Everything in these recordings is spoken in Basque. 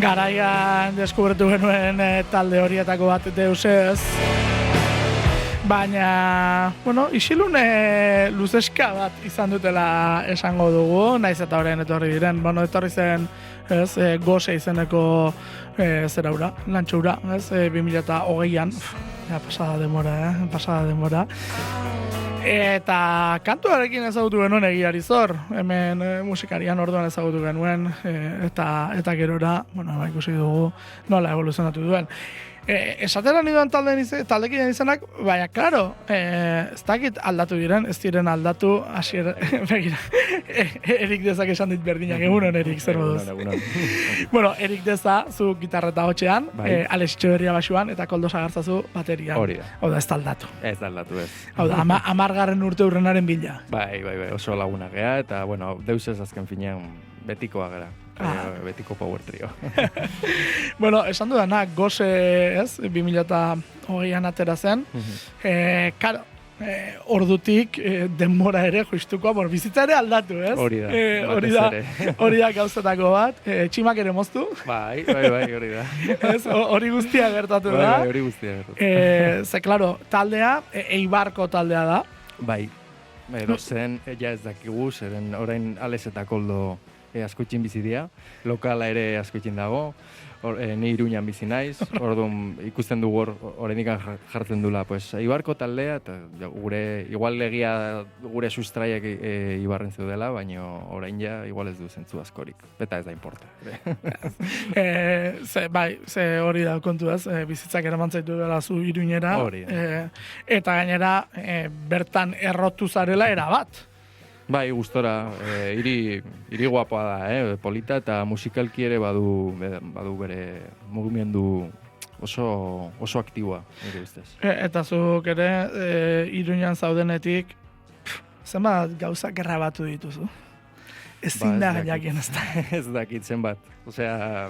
garaian deskubritu genuen talde horietako bat Deusez. Baina, isilune luzeska bat izan dutela esango dugu, naiz eta horren etorri diren. Etorri zen, Gose izeneko zeraura, lantxura, 2008an. Pasada demora. Eta kantuarekin ezagutu genuen egiari zor, hemen musikarian orduan ezagutu genuen, eta gerora, ikusi dugu nola evoluzionatu duen. Esatera niduan taldekin izanak, baina, klaro, ez dakit aldatu diren, ez diren aldatu, begira, Erik Dezak esan dit berdinak, egunon Erik, zer moduz. Erik Deza, zu gitarreta hotxean, Alex Etxeberria basuan, eta Koldo Sagartzazu baterian. Hori da. Hau da, ez aldatu. Ez aldatu, ez. Hau da, 10. urte urrenaren bila. Bai, oso lagunak gea, eta, Deusez azken finean betikoa gara. Betiko power trio. Esan dudanak, Gose, 2008an atera zen. Karo, ordutik denbora ere justukoa, bizitza ere aldatu, ez? Hori da gauzetako bat. Tximak ere moztu. Bai, hori da. Hori guztia gertatu da. Hori guztia gertatu. Ze, klaro, taldea, Eibarko taldea da. Bai, zen, ja ez dakigu, zeren orain Alex eta Koldo askoitzin bizi dira, lokala ere askoitzin dago, ni Iruñan bizi naiz, orduan ikusten dugu oraindik jartzen dula, Ibarko taldea, eta igual legia gure sustraiak Ibarren zeudela, baina orain ja igual ez du zentzu askorik, eta ez da importa. Ze hori da kontu ez, bizitzak eraman zaitu dela zu Iruñera, eta gainera bertan errotu zarela erabat. Bai, gustora, hiri guapoa da, polita eta musikalki ere badu bere mugimendu oso aktiboa, nire ustez. Eta zuk ere, Iruñan zaudenetik, zenbat gauzak grabatu dituzu? Ezin da jakin ez da. Ez dakit zenbat, osea,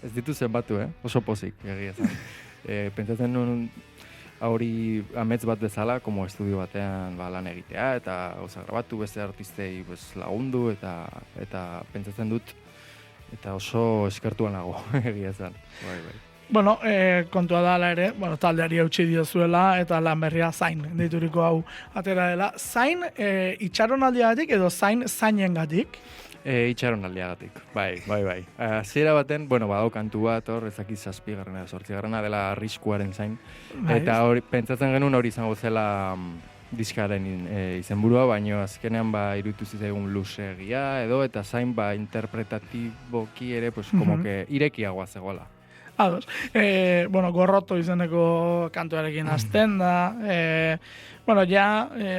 ez ditu zenbatu, oso pozik, egia zen. Pentsatzen nuen, hori amets bat bezala, como estudio batean lan egitea, eta gauza grabatu beste artistei lagundu, eta pentsatzen dut, eta oso eskertua nago, egia zen. Kontua da ala ere, taldeari eutxi diozuela, eta lan berria Zain, deituriko hau atera dela. Zain, itxaronaldiagatik edo zainengatik? Itxaronaldiagatik, bai. Zera baten, badau kantu bat, ezakit 7. 8. dela Arriskuaren Zain. Eta pentsatzen genuen hori izango zela diskaren izenburua, baina azkenean iruditu zitzaigun luzegia edo, eta Zain interpretatiboki ere, como que irekiagoa zegoela. Ados. Gorroto izeneko kantuarekin hasten da.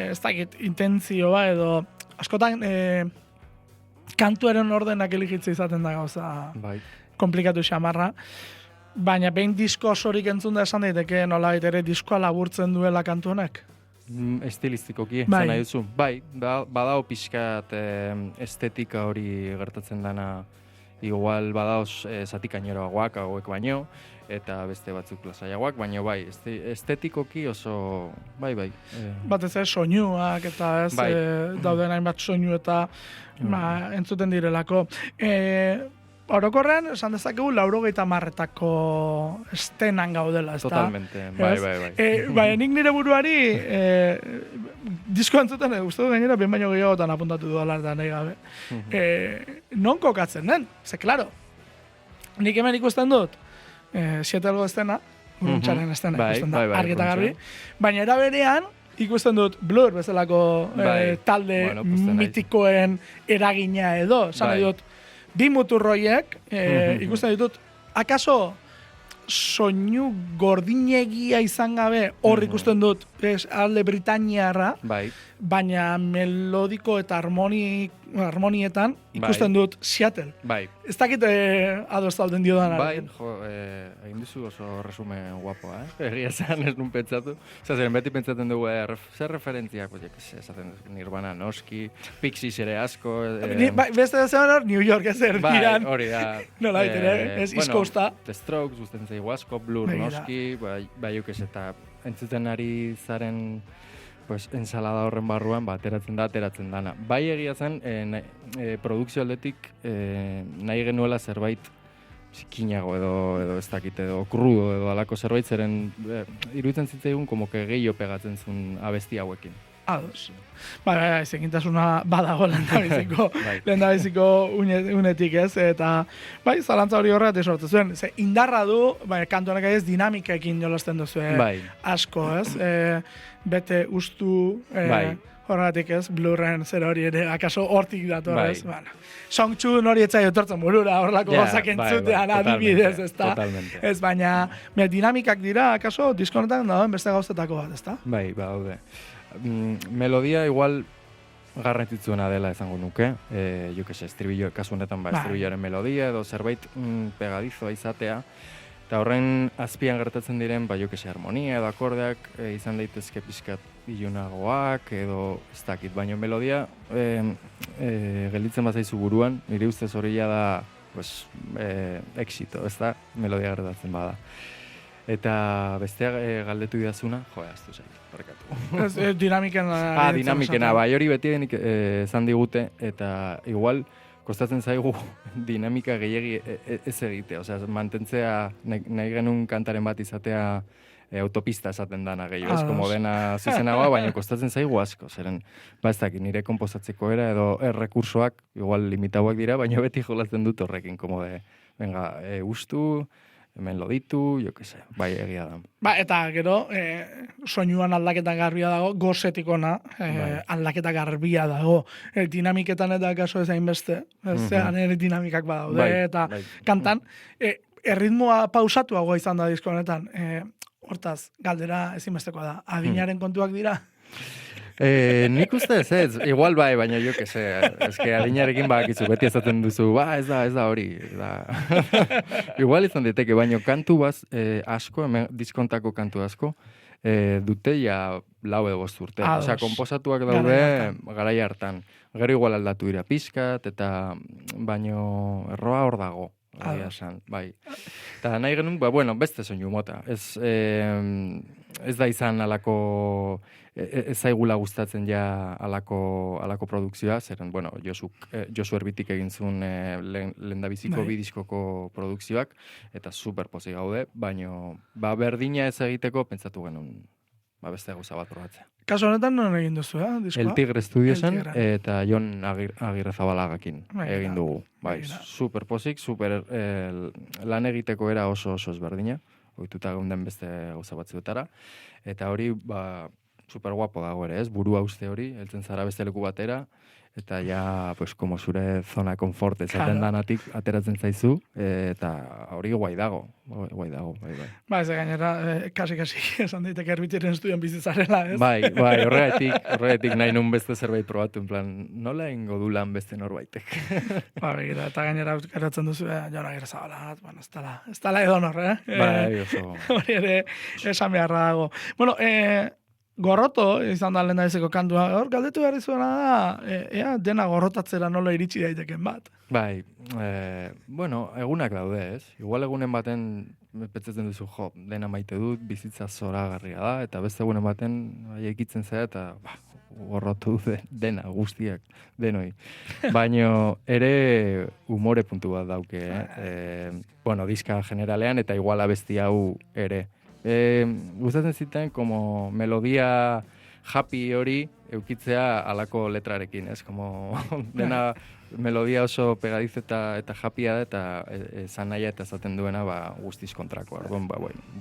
Ez dakit intentzioa edo askotan kantuaren ordenak eligitze izaten da gauza komplikatu xamarra. Baina behin disko osorik entzun da esan daiteke nolabait ere diskoa laburtzen duela kantu honek? Estilistikoki, zan nahi duzu. Bai, badao pixkat estetika hori gertatzen dana. Igual badaoz zatikainoragoak hauek baino, eta beste batzuk lasaiagoak, baina bai, estetikoki oso, bai. Batez soinuak eta dauden hainbat soinu eta entzuten direlako. Orokorrean, esan dezakegu, 80etako estenan gaudela, ezta? Totalmente, bai. Nik nire buruari disko entzuten, guztu gainera, bien baino gehiagotan apuntatu duela eta nahi gabe. Non kokatzen den? Ze, klaro, nik hemen ikusten dut, 7 algo estena, urruntxaren estena ikusten da, argi eta garbi, baina era berean, ikusten dut Blur bezalako talde mitikoen eragina edo, esan nahi dut, bi muturroiek, ikusten ditut, akaso soinu gordinegia izan gabe, hor ikusten dut, alde Britainiarra, baina melodiko eta harmonietan ikusten dut Seattle. Ez dakit ados zauden dio dana. Egin duzu oso resumen guapoa, egia esan ez nun pentsatu. Zeren beti pentsatzen dugu, zer referentziak, esaten Nirvana noski, Pixies ere asko. Beste zen hor, New York ez erdiran. Bai, hori da. Nola baitere, ez East Coasta. The Strokes, guztetzen zaigu asko, Blur noski, baiuk ez eta entzuten ari zaren ensalada horren barruan, ateratzen dana. Bai egia zen, produkzio aldetik nahi genuela zerbait zikinago edo ez dakit edo krudo edo alako zerbait zeren iruditzen zitzaigun como que gehiago pegatzen zuen abesti hauekin. Ados. Ezekintasuna badago lehendabiziko unetik ez, eta zalantza hori horregatik sortu zuen. Indarra du, kantu honek ez dinamikekin jolasten duzu asko, ez? Bete ustu, horregatik ez, Blurren zer hori ere, akaso hortik dator, ez? Songtxu nori etzai otortzen burura, horrelako gozak entzutean adibidez, ez da? Ez, baina dinamikak dira, akaso, diskonetan dagoen beste gauzetako bat, ez da? Bai, haude. Melodia igual garrantzitsuena dela esango nuke, jo que se, estribillo, kasu honetan estribilloaren melodia edo zerbait pegadizoa izatea, eta horren azpian gertatzen diren, jo que se, harmonia edo akordeak izan daitezke pixkat ilunagoak edo ez dakit, baina melodia gelditzen bazaizu buruan, nire ustez hori da exito, ez da, melodia gertatzen bada. Eta bestea galdetu idazuna, aztu zait, barkatu. Dinamikena. Dinamikena, hori beti denik esan digute, eta igual kostatzen zaigu dinamika gehiagi ez egitea. Osea, mantentzea nahi genuen kantaren bat izatea autopista esaten dana gehiago. Ez como dena zuzenagoa, baina kostatzen zaigu asko. Zeren, ez dakit, nire komposatzeko era edo errekursoak, igual limitauak dira, baina beti jolatzen dut horrekin, como de, venga, ustu, hemen loditu, jo que se, egia da. Eta gero, soinuan aldaketa garbia dago, gozetik ona, aldaketa garbia dago. Dinamiketan eta kaso ezain beste, zean ere dinamikak badaude, eta kantan, erritmoa pausatuagoa izan da disko honetan, hortaz, galdera ezinbestekoa da, adinaren kontuak dira? Nik uste ez, igual baina jo que se, eske adinarekin bakizu, beti ezaten duzu, ez da hori, igual izan diteke, baina kantu baz asko, diskontako kantu asko, dute ja 4 edo 5 urte. Osea, konposatuak daude garai hartan. Gero igual aldatu dira pixkat, eta baino erroa hor dago. Bai. Eta nahi genuen, beste soinu mota. Ez da izan alako, ez zaigula gustatzen ja alako produkzioa, zeren, Josu Erbitik egin zuen lehendabiziko bidiskoko produkzioak, eta super pozik gaude, baina berdina ez egiteko pentsatu genuen beste gauza bat probatzea. Kaso honetan non egin duzu, diskoa? El Tigre Studiosen eta Jon Agirrezabalagakin egin dugu. Super pozik, super lan egiteko era oso ezberdina, ohituta geunden beste gauza batzuetara, eta hori super guapo dago ere, ez? Burua uste hori, heltzen zara beste leku batera, eta ja, como zure zona konfort ezaten danatik ateratzen zaizu, eta hori guai dago, bai. Ez gainera, kasi, esan daiteke Erbitiren estudian bizitzarela, ez? Bai, horregatik nahi nun beste zerbait probatu, en plan, nola ingo du lan beste norbaitek. Eta gainera geratzen duzu, Jon Agirrezabala, ez tala edo nor, Bai, oso. Hori ere, esan beharra dago. Gorroto izan da lehendabiziko kantua, hor galdetu behar izuena da, ea dena gorrotatzera nola iritsi daiteken bat. Bai, egunak daude, ez? Igual egunen baten petzetzen duzu, dena maite dut, bizitza zoragarria da, eta beste egunen baten ekitzen zera, eta gorrotu dena guztiak, denoi. Baina ere umore puntu bat dauke, diska generalean, eta igual abesti hau ere. Gustatzen ziten, como melodia happy hori eukitzea alako letrarekin, ez? Como dena melodia oso pegadiz eta happya da, eta esan naia eta esaten duena guztiz kontrakoa. Orduan,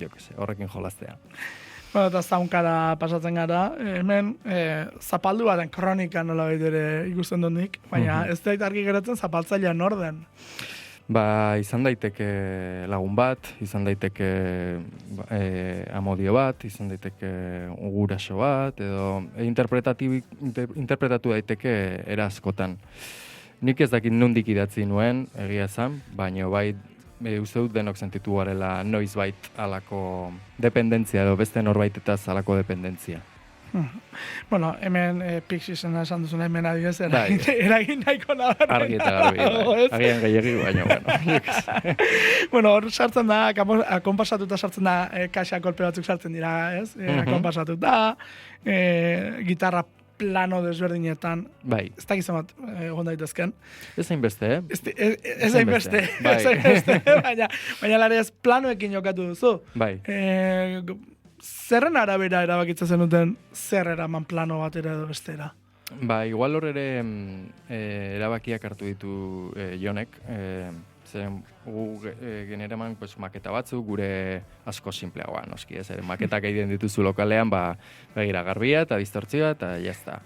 jo que se, horrekin jolaztea. Eta zaunkara pasatzen gara, hemen zapaldu baten kronika nola ere ikusten dut nik, baina ez da argi geratzen zapaltzailean orden. Izan daiteke lagun bat, izan daiteke amodio bat, izan daiteke guraso bat, edo interpretatu daiteke erazkotan. Nik ez dakit nondik idatzi nuen, egia esan, baina uste dut denok sentitu garela noiz bait alako dependentzia, edo beste norbaitetaz alako dependentzia. Hemen Pixisen esan duzuna hemen adibidez, eragin nahiko nabarren. Argi eta garbi, agian gehiagi, baina, hor sartzen da, akonpasatuta sartzen da, kaxa kolpe batzuk sartzen dira, ez? Akonpasatuta, gitarra plano desberdinetan, Bai. ez dakiz bat egon daitezken. Ez hainbeste, Ez hainbeste, baina larez planoekin jokatu duzu. Bai. Zerren arabera erabakitzen zenuten zer eraman plano batera edo bestera? Ba, igual hor ere erabakiak hartu ditu Jonek, zen gu generaman pues, maketa batzu, gure asko simpleagoa, noski, ez, maketak egiten dituzu lokalean, begira garbia eta distortzioa eta jazta.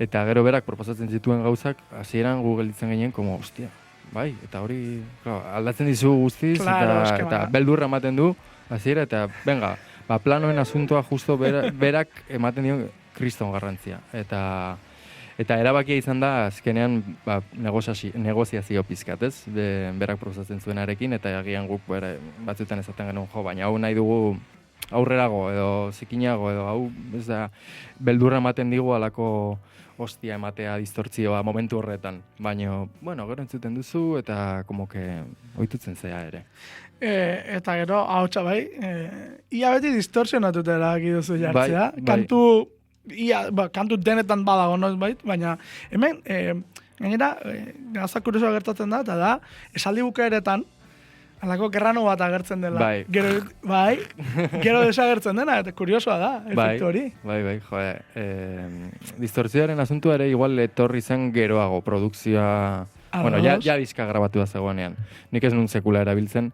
Eta gero berak proposatzen zituen gauzak, hasieran gu gelditzen ginen, como, hostia, bai, eta hori, claro, aldatzen dizu guztiz, claro, eta beldurra ematen du, hasiera, eta, venga, planoen asuntoa justo berak ematen dio kriston garrantzia. Eta erabakia izan da, azkenean negoziazio pizkat, ez? Berak proposatzen zuenarekin, eta agian guk batzuetan esaten genuen, baina hau nahi dugu aurrerago, edo zikinago, edo hau, ez da, beldurra ematen digu alako hostia ematea distortzioa momentu horretan. Baina, bueno, gero entzuten duzu, eta como que ohitutzen zea ere. Eta gero, ahotsa bai, ia beti distorsionatuta erabaki duzu jartzea. Bai. Kantu denetan badago noiz bait, baina hemen, gainera, gauza kuriosoa gertatzen da, eta da, esaldi bukaeretan, alako gerrano bat agertzen dela. Bai. Gero desagertzen dena, eta kuriosoa da, efektu hori. Bai, distortzioaren asuntua ere igual etorri zen geroago, produkzioa. Bueno, ja diska grabatu da zegoenean. Nik ez nun sekula erabiltzen,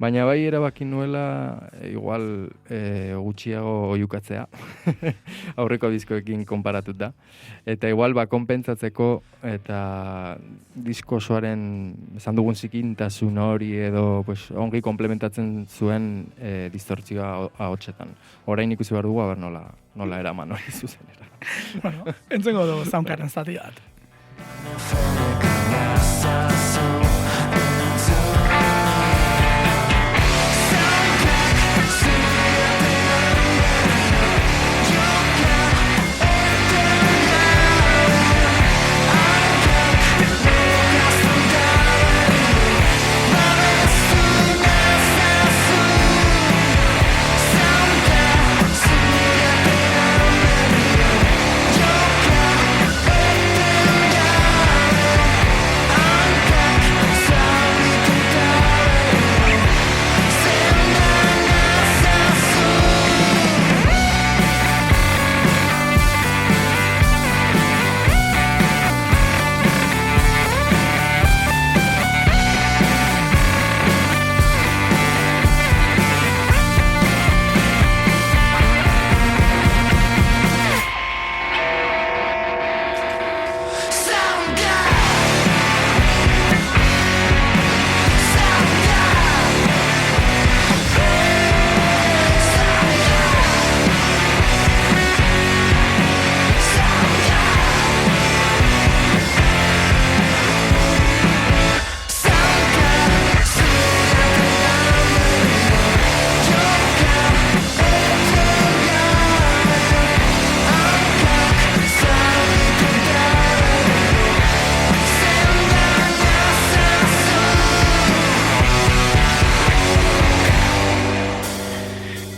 baina bai erabaki nuela igual gutxiago oiukatzea, aurreko diskoekin konparatuta. Eta igual konpentsatzeko eta disko osoaren esan dugun zikintasun hori edo pues, ongi komplementatzen zuen distortzioa ahotsetan. Orain ikusi behar dugu, nola eraman hori zuzenera. Bueno, entzengo dugu zaunkaren zati bat.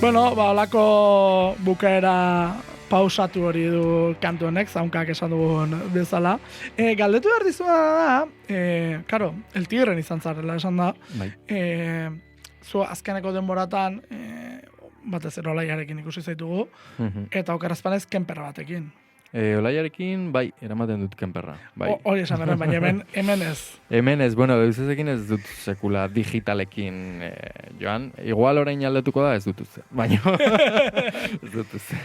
Bueno, holako bukaera pausatu hori du kantu honek, zaunkak esan dugun bezala. Galdetu behar dizuna da, karo, El Tigren izan zarela esan da. Bai. Zu azkeneko denboratan, batez ero Olaiarekin ikusi zaitugu, eta okerazpanez kenperra batekin. Olaiarekin, bai, eramaten dut kenperra. Bai. Hori esan berren, baina hemen ez. Hemen ez, bueno, deuzezekin ez dut sekula digitalekin joan. Igual orain aldetuko da, ez dut uste. Baina, ez dut uste.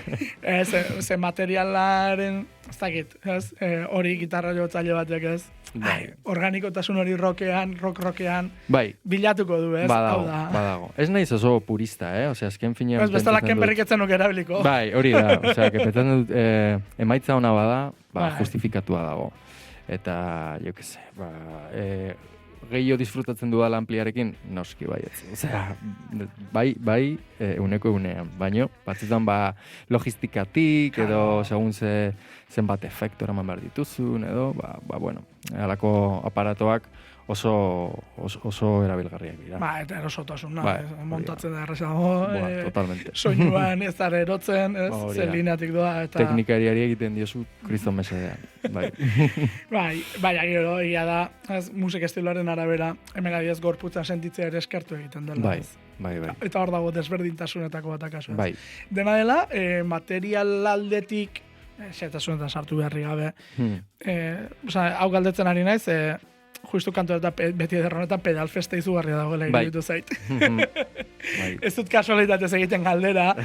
Ze materialaren, ez dakit, ez? Hori gitarra jotzaile batek ez? Bai. Organikotasun hori rockean, bai. Bilatuko du, ez? Badago. Ez naiz oso purista, Osea, azken finean... Ez bestela kenperrik etzen nuke erabiliko. Bai, hori da. Osea, kepetzen dut, emaitza ona bada, justifikatua dago. Eta, jo que se, gehiago disfrutatzen dudala ampliarekin, noski baietz. Osea, bai, euneko eunean. Baina, batzutan logistikatik, edo segun zenbat efektu eraman behar dituzun, edo, bueno, halako aparatoak oso erabilgarriak dira. Ba, eta erosotasuna, Bai, montatzen da errezago, totalmente. soinuan ez da erotzen, ez, zer lineatik doa, eta... Teknikariari egiten diozu kriston mesedean, bai. Baina gero, ia da, ez, musik estiloaren arabera, hemen adiez gorputzan sentitzea ere eskertu egiten dela. Bai, ez. bai. Eta hor dago desberdintasunetako bat akaso. Bai. Dena dela, material aldetik, xetasunetan sartu beharri gabe, hau galdetzen ari naiz, justu kanto eta beti ederronetan pedalfesta izugarria dagoela iruditu zait. Bai. Ez dut kasualitatez egiten galdera,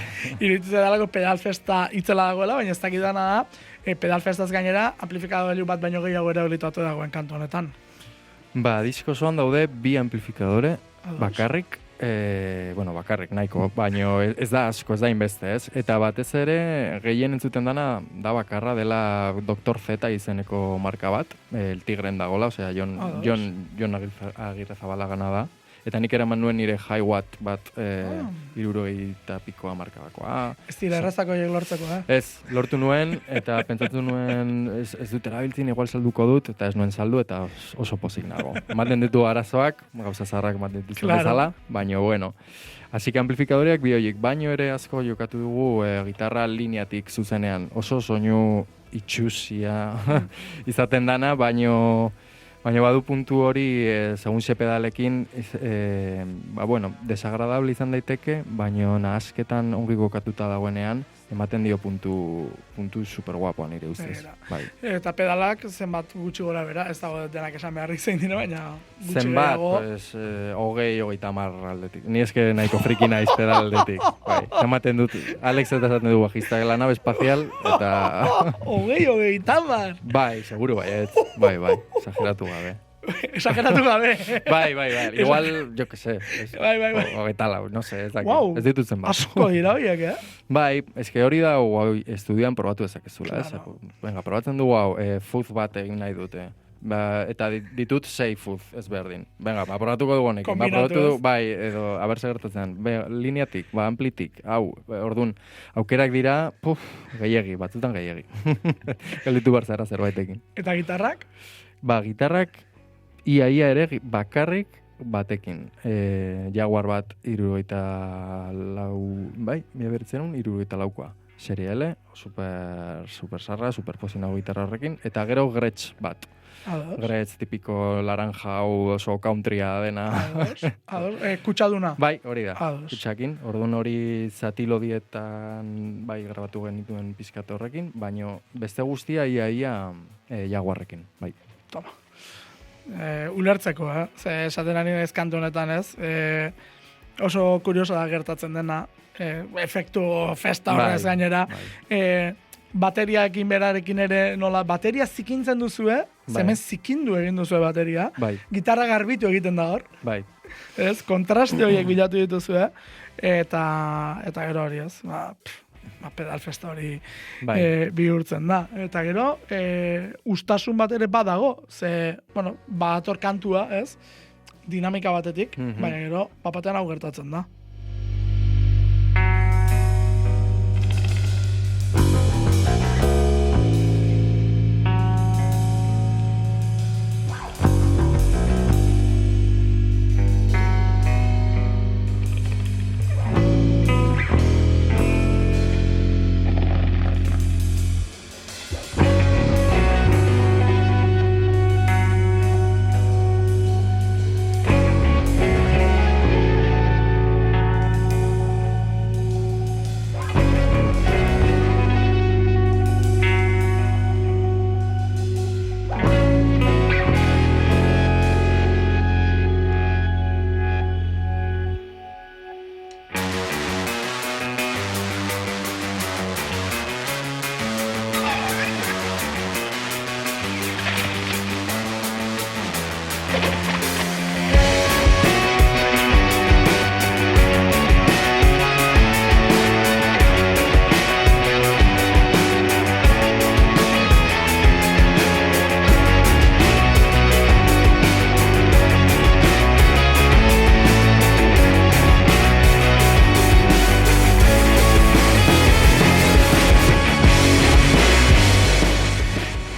iruditu zaidalako pedalfesta itzela dagoela, baina ez dakidana da, pedalfestaz gainera, amplifikador bat baino gehiago ere olitatu dagoen kanto honetan. Ba, disko osoan daude bi amplifikadore, bakarrik, bakarrik nahiko, baino ez da asko, ez da inbeste, ez? Eta batez ere, gehien entzuten dana, da bakarra dela Dr. Z izeneko marka bat, el Tigren dagola, osea, Jon Agirrezabala da. Eta nik eraman nuen nire high-watt bat 60 pikoa markabakoa. Ez dira errazako horiek lortzeko, Ez, lortu nuen, eta pentsatu nuen ez dut erabiltzen, igual salduko dut, eta ez nuen saldu, eta oso pozik nago. Ematen ditu arazoak, gauza zaharrak ematen ditu bezala, baina bueno. Así que amplifikadoreak bi horiek, baino ere asko jokatu dugu gitarra lineatik zuzenean. Oso soinu itxusia izaten dana, baino badu puntu hori, segun xe pedalekin, desagradable izan daiteke, baino nahasketan ongi kokatuta dagoenean, ematen dio puntu super guapoa nire ustez. Bai. Eta pedalak zenbat gutxi gora bera, ez dago denak esan beharrik zein dira, baina gutxi gehiago. Zenbat, 20-30 aldetik. Ni eske nahiko friki naiz pedal aldetik. Bai. Ematen dut, Alex eta esaten du bajista la nave espacial, eta... 20-30! Bai, seguro bai, bai, exageratu gabe. Exageratu gabe. Bai. Igual, jo que sé. Bai. Ogetala, no sé, ez dakit. Wow. Ez ditutzen bat. Asko dira horiek, Bai, eske hori da estudian probatu dezakezula, ez? Venga, probatzen dugu hau, fuzz bat egin nahi dute. Eta ditut 6 fuzz ezberdin. Venga, probatuko dugu honekin. Kombinatu ez. Bai, edo, haber segertatzen. Lineatik, amplitik, hau, orduan, aukerak dira, gehiegi, batzutan gehiegi. Gelditu barzara zerbaitekin. Eta gitarrak? Gitarrak, ia ere bakarrik batekin. Jaguar bat 74 seriale, super sarra, super pozinago gitarra horrekin, eta gero Gretsch bat. Gretsch tipiko laranja hau oso countrya dena. Kutsaduna. Bai, hori da, kutsakin. Orduan hori zatilodietan grabatu genituen pizkat horrekin, baino beste guztia ia Jaguarrekin, bai. Toma. Ulertzeko, ze esaten ari naiz kantu honetan, ez? Oso kurioso da gertatzen dena, efektu festa horrez gainera. Bateriakin berarekin ere, nola, bateria zikintzen duzue, hemen zikindu egin duzue bateria, gitarra garbitu egiten da hor, ez? Kontraste horiek bilatu dituzue, eta gero hori, ez? Pedal festa hori bihurtzen da. Eta gero, ustasun bat ere badago, ze, badator kantua, ez? Dinamika batetik, baina gero, bapatean hau gertatzen da.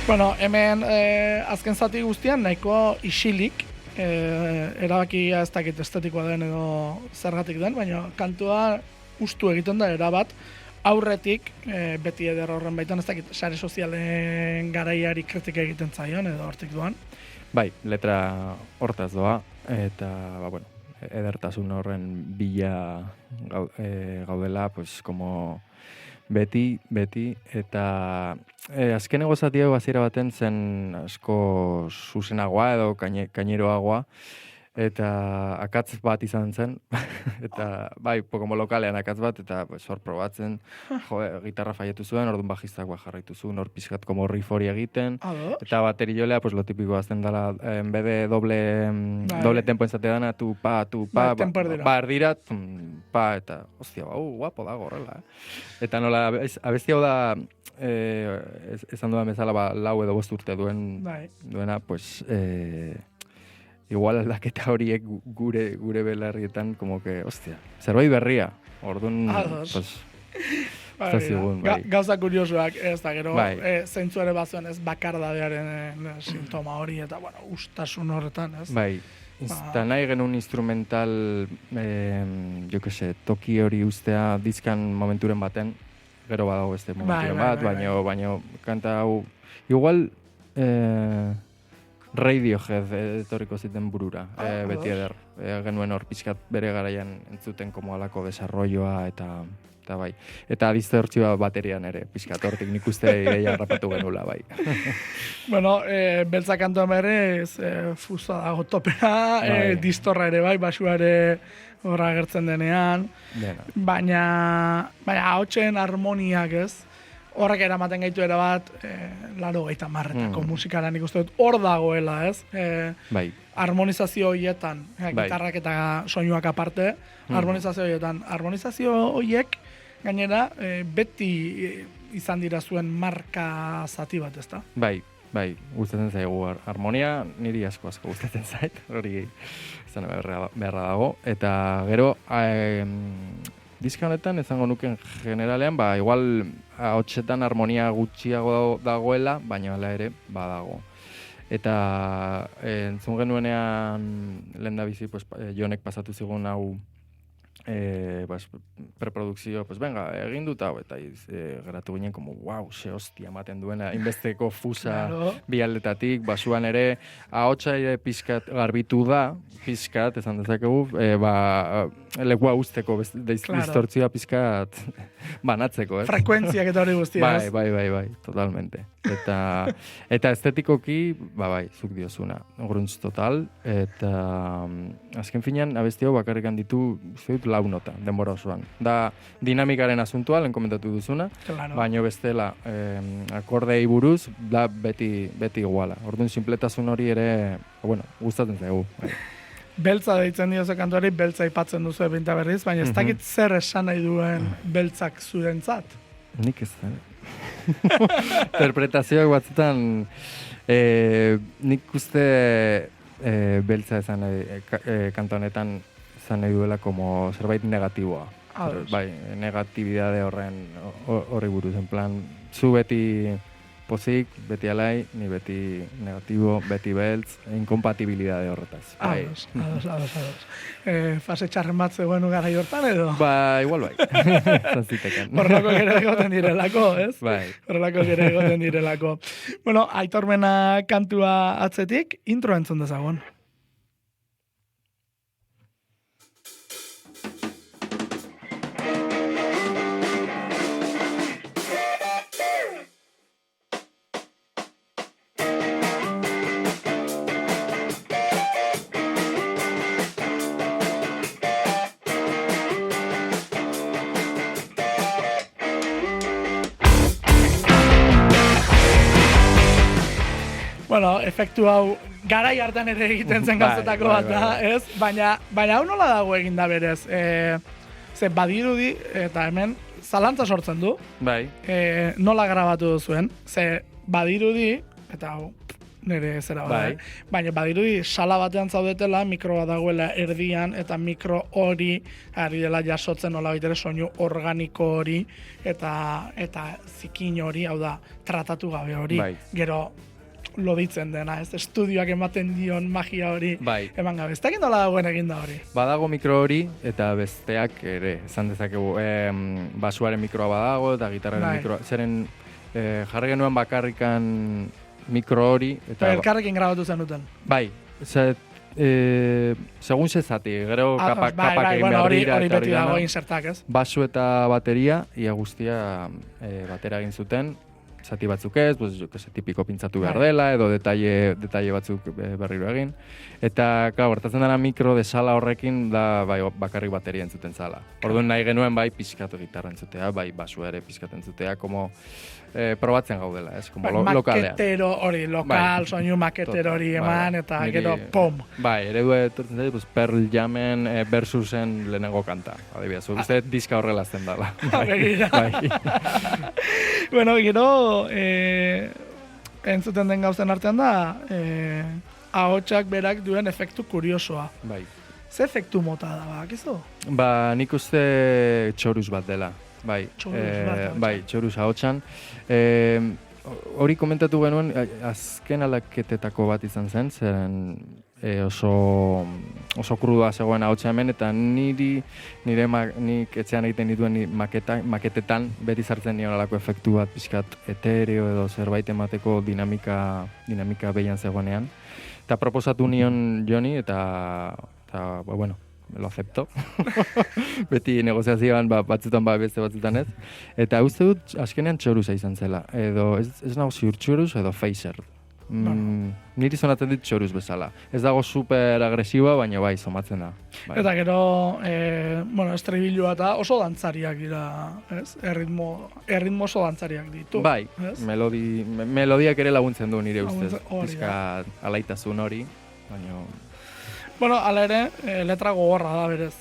Bueno, hemen azken zati guztian nahiko isilik erabakia ez dakit estetikoa den edo zergatik den, baina kantua ustu egiten da erabat, aurretik, beti eder horren baitan, ez dakit, sare sozialen garaiari kritika egiten zaion, edo hortik duan. Bai, letra hortaz doa, eta, bueno, edertasun horren bila gaudela, pues, como beti, eta azkeneko zatiago hasiera baten zen asko zuzenagoa edo kaineroagoa, eta akatz bat izan zen, eta bai, como lokalean akatz bat, eta hor probatzen, gitarra faietu zuen, orduan bajistak jarraitu zuen, hor pizkat como riff hori egiten, eta baterijolea, pues lo típico azten dela, en vez de doble tempo enzate dana, tu pa, erdira, pa, eta, hostia, guapo dago horrela, Eta nola, abesti hau da, esan dudan bezala, lau edo 5 urte duena, pues, igual aldaketa horiek gure belarrietan, como que, hostia, zerbait berria. Orduan, pues, zigun, bai. Gauza kuriosuak, ez da, gero, zeintzu ere bazuen ez bakardadearen sintoma hori, eta, bueno, ustasun horretan, ez? Bai, eta nahi genuen instrumental, jo que se, toki hori ustea dizkan momenturen baten, gero badago beste momenturen bat, baino kanta hau, igual, Radiohead etorriko ziten burura, beti eder. Genuen hor pixkat bere garaian entzuten como alako desarrolloa eta bai. Eta distortzioa baterian ere, pixkat hortik nik uste ideia harrapatu genula, bai. Bueno, beltza kantoan berez, fusa dago topera, distorra ere bai, basua ere horra agertzen denean. Baina ahotsen harmoniak ez, horrek eramaten gaitu erabat, laro gaita marretako musikaran ikusten dut, hor dagoela, ez? Bai. Harmonizazio horietan, gitarrak eta soinuak aparte, harmonizazio horietan. Harmonizazio horiek, gainera, beti izan dira zuen marka zati bat, ezta? Bai, gustatzen zaigu harmonia, niri asko gustatzen zait, hori izan beharra dago. Eta gero, diska honetan ezango nuken generalean, igual ahotsetan harmonia gutxiago dagoela, baina hala ere badago. Eta entzun genuenean lehendabizi pues, Jonek pasatu zigun hau preprodukzio, pues venga, egin dut hau, eta geratu ginen como, wow, ze hostia ematen duena, inbesteko fusa bi aldetatik, basuan ere, ahotsa ere pizkat garbitu da, pizkat, esan dezakegu, lekua usteko distortzioa pizkat banatzeko, ez? Frekuentziak eta hori guztia, ez? Bai, totalmente. Eta estetikoki, bai, zuk diozuna, grunts total, eta azken finean, abesti hau bakarrik ditu, uste dut, 4 nota, denbora osoan. Da dinamikaren asuntua, lehen komentatu duzuna, baina bestela, akordei buruz, da beti iguala. Orduan, sinpletasun hori ere, bueno, gustatzen zaigu. Beltza deitzen dioze kantuari, beltza aipatzen duzu ebinta berriz, baina ez dakit zer esan nahi duen beltzak zurentzat. Nik ez da. Interpretazioak batzutan, nik uste beltza esan kanta honetan izan nahi duela como zerbait negatiboa. Bai, negatibidade horri buruz, en plan, zu beti pozik, beti alai, ni beti negatibo, beti beltz, inkompatibilidade horretaz. Ados. Fase txarren bat zegoen gara hortan edo? Igual bai. Zantziteken. Horrelako gero egoten direlako, ez? Bai. Horrelako gero egoten direlako. Bueno, Aitormena kantua atzetik, intro entzun dezagun. Bueno, efektu hau garai hartan ere egiten zen gauzetako bat da, ez? Baina hau nola dago eginda berez? Ze badirudi, eta hemen, zalantza sortzen du. Bai. Nola grabatu duzuen? Ze badirudi, eta hau, nire zera bat, baina badirudi sala batean zaudetela, mikro bat dagoela erdian, eta mikro hori ari dela jasotzen nola baitere soinu organiko hori, eta zikin hori, hau da, tratatu gabe hori, gero loditzen dena, ez? Estudioak ematen dion magia hori Bai. eman gabe. Ez dakit nola dagoen egin da hori. Badago mikro hori, eta besteak ere, esan dezakegu, basuaren mikroa badago, eta gitarraren Bai. mikroa. Zeren, jarri genuen bakarrikan mikro hori, eta... Elkarrekin grabatu zenuten. Bai, segun ze zati, gero kapak egin bueno, behar dira, hori eta beti hori dago dana. insertak, ez? Basu eta bateria, ia guztia batera egin zuten, zati batzuk ez, pues, jo, tipiko pintzatu behar dela, edo detalle batzuk berriro egin. Eta, klar, gertatzen dena mikro de sala horrekin da bai, bakarrik bateria entzuten zala. Orduan nahi genuen bai pixkatu gitarra entzutea, bai basu ere pixkatu entzutea, como probatzen gaudela, ez, como lokalean. Maketero hori, lokal, soinu maketero hori eman, eta gero, pom! Bai, eredu etortzen zaitu, pues, Pearl Jamen versusen lehenengo kanta, adibidez. Uste diska horrela zen dela. Bai. Bueno, gero, entzuten den gauzen artean da, ahotsak berak duen efektu kuriosoa. Bai. Ze efektu mota da, bakizu? Ba, nik uste txoruz bat dela. Bai, bai, txoruz ahotsan. Hori komentatu genuen, azken alaketetako bat izan zen, zeren oso krudua zegoen ahotsa hemen, eta nik etxean egiten dituen maketetan beti sartzen nion alako efektu bat pixkat etereo edo zerbait emateko dinamika behian zegoenean. Eta proposatu nion Joni, eta bueno, lo acepto. Beti negoziazioan batzutan beste batzutan ez. Eta uste dut azkenean txoruza izan zela. Edo ez nago ziur txoruz edo phaser. Niri zonatzen dit txoruz bezala. Ez dago super agresiboa, baina bai, somatzen da. Bai. Eta gero, estribilloa eta oso dantzariak dira, ez? Erritmo oso dantzariak ditu. Bai, melodiak ere laguntzen du nire ustez. Pizka alaitasun hori, baina... Bueno, ala ere, letra gogorra da berez.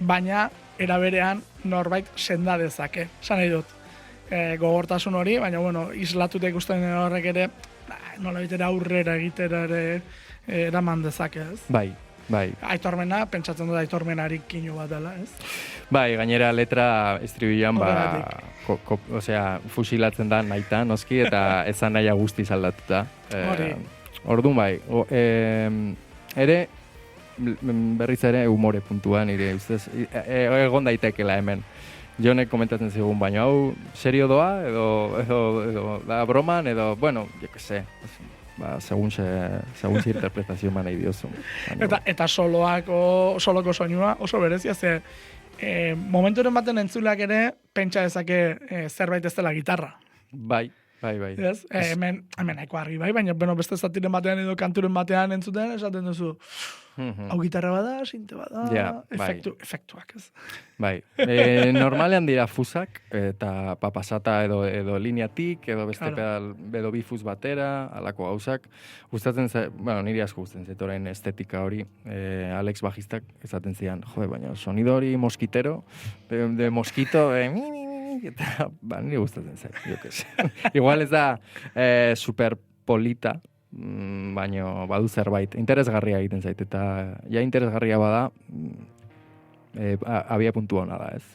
Baina, era berean, norbait senda dezake. Esan nahi dut, gogortasun hori, baina, bueno, islatuta ikusten horrek ere, nola bitera aurrera egitera ere eraman dezake, ez? Bai. Aitormena, pentsatzen dut aitormenarik kinu bat dela, ez? Bai, gainera letra estribilan, fusilatzen da nahita, noski, eta ezan nahi guztiz aldatuta. Orduan bai, ere, berriz ere humore puntuan, nire ustez, egon daitekela hemen. Jonek komentatzen zigun, baina hau serio doa, edo da broman, edo, bueno, jo que se, segun ze interpretazio man nahi diozu. Eta soloko soinua oso berezia, ze momenturen baten entzuleak ere, pentsa dezake zerbait ez dela gitarra. Bai. Yes? Hemen nahiko argi bai, baina beste zatiren batean edo kanturen batean entzuten, esaten duzu, hau gitarra bada, sinte bada, efektuak, ez? Bai, normalean dira fusak, eta papasata edo lineatik, edo beste pedal, edo bifuz batera, alako gauzak. Gustatzen niri asko gustatzen zait orain estetika hori, Alex bajistak esaten zian, baina sonido hori moskitero, de moskito, eta nire gustatzen zait, jo que se. Igual ez da super polita, baina badu zerbait, interesgarria egiten zait, eta ja interesgarria bada, abia puntua hona da, ez?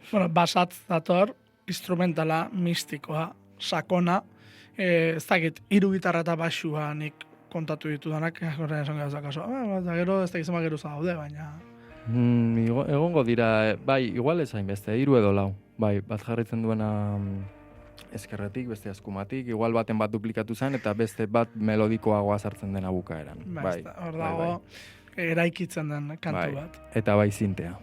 Bueno, basatz dator, instrumentala, mistikoa, sakona, ez dakit, 3 gitarra eta basua nik kontatu ditudanak, horren esan gauzak aso, eta gero ez dakit zemak geruza daude, baina... Egongo dira, bai, igual ez hainbeste, 3 edo 4. Bai, bat jarritzen duena ezkerretik, beste askumatik, igual baten bat duplikatu zen, eta beste bat melodikoagoa sartzen dena bukaeran. Bai, hor dago, eraikitzen den kantu bat. Eta bai zintea.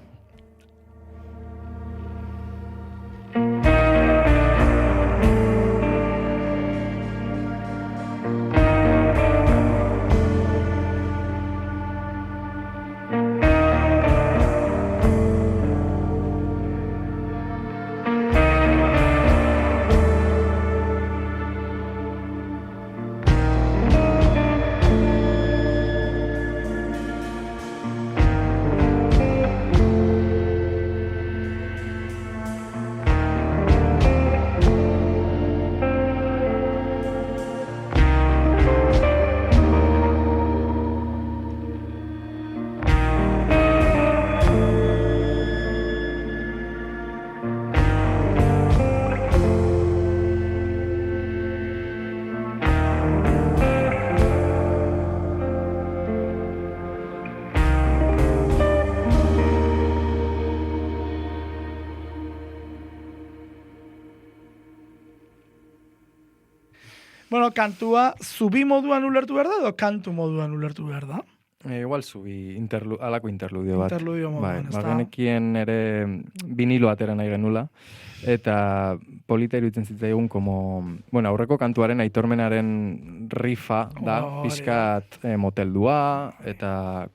Bueno, kantua zubi moduan ulertu behar da edo kantu moduan ulertu behar da? Igual zubi alako interludio bat. Interludio moduan, ez da? Bagenekien ere vinilo atera nahi genula. Eta polita iruditzen zitzaigun aurreko kantuaren aitormenaren rifa da, pixkat moteldua, eta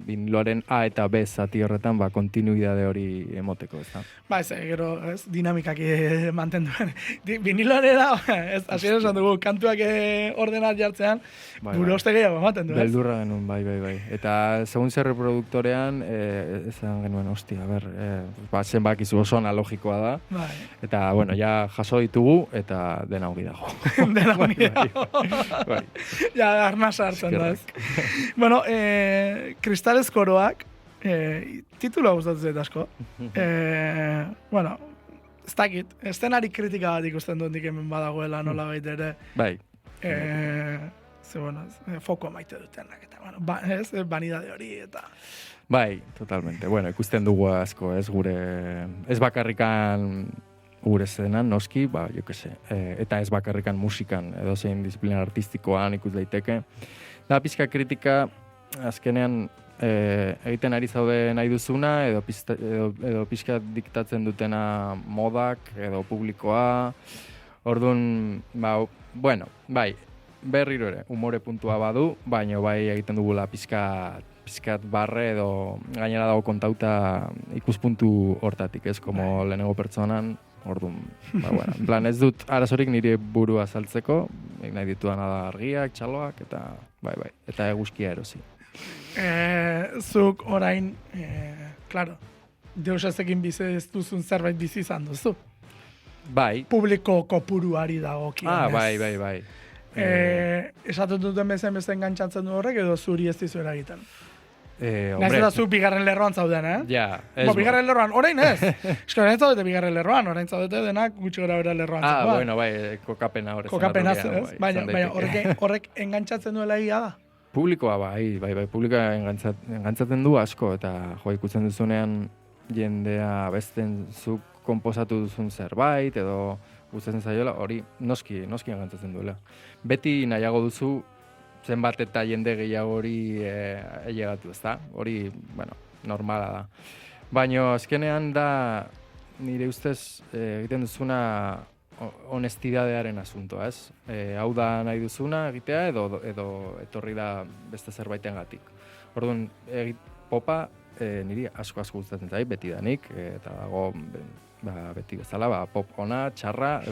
viniloaren A eta B zati horretan, kontinuidade hori emoteko, ez da? Ez, gero, dinamikak mantenduen. Viniloare da, hasiera esan dugu, kantuak ordenat jartzean, gure oste gehiago ematen du, ez? Beldurra genuen, bai. Eta segun zer reproduktorean, esan genuen, hostia, zenbak izu oso analogikoa da. Eta, ja jaso ditugu, eta dena ongi dago. Dena ongi dago. Ja, arnasa hartzen da, ez? Bueno, Kristales koroak, titula gustatzen zait asko. Bueno, ez dakit, eszenari kritika bat ikusten dut nik hemen badagoela nola baita ere. Bai. Foko maite dutenak, eta, ez, banidade hori, eta... Bai, totalmente. Ikusten dugu asko, ez bakarrikan gure zenan, noski, jo que se, eta ez bakarrikan musikan, edo zein disiplina artistikoan ikus daiteke. Da, pizka kritika, azkenean, egiten ari zaude nahi duzuna, edo pizka diktatzen dutena modak, edo publikoa. Orduan, bai, berriro ere, umore puntua badu, baina bai egiten dugula pizkat barre edo gainera dago kontauta ikuspuntu hortatik, ez, como lehenengo pertsonan, orduan, en plan, ez dut arazorik nire burua saltzeko, nahi ditudan da argiak, txaloak, eta bai, eta eguzkia erosi. Zuk orain, claro, deus ezekin bizi ez duzun zerbait bizi izan duzu. Bai. Publiko kopuruari dagokionez. Bai. Esaten duten bezen engantzatzen du horrek, edo zuri ez dizu eragiten? Hombre. Eta zu bigarren lerroan zauden, eh? Ja. Bigarren lerroan, orain ez. Eska orain zaudete bigarren lerroan, orain zaudete denak gutxi gara bera lerroan zauden. Bai, kokapena horretzen. Kokapena ez, baina horrek engantzatzen duela egia da? Publikoa bai, publikoa engantzatzen du asko, eta ikusten duzunean jendea besten zuk konposatu duzun zerbait, edo gustatzen zaiola, hori noski engantzatzen duela. Beti nahiago duzu zenbat eta jende gehiago hori ailegatu, ezta? Hori, normala da. Baina azkenean da nire ustez egiten duzuna honestidadearen asuntoa, ez? Hau da nahi duzuna egitea edo etorri da beste zerbaitengatik. Orduan, popa niri asko gustatzen zait, beti danik, eta dago beti bezala, pop ona, txarra,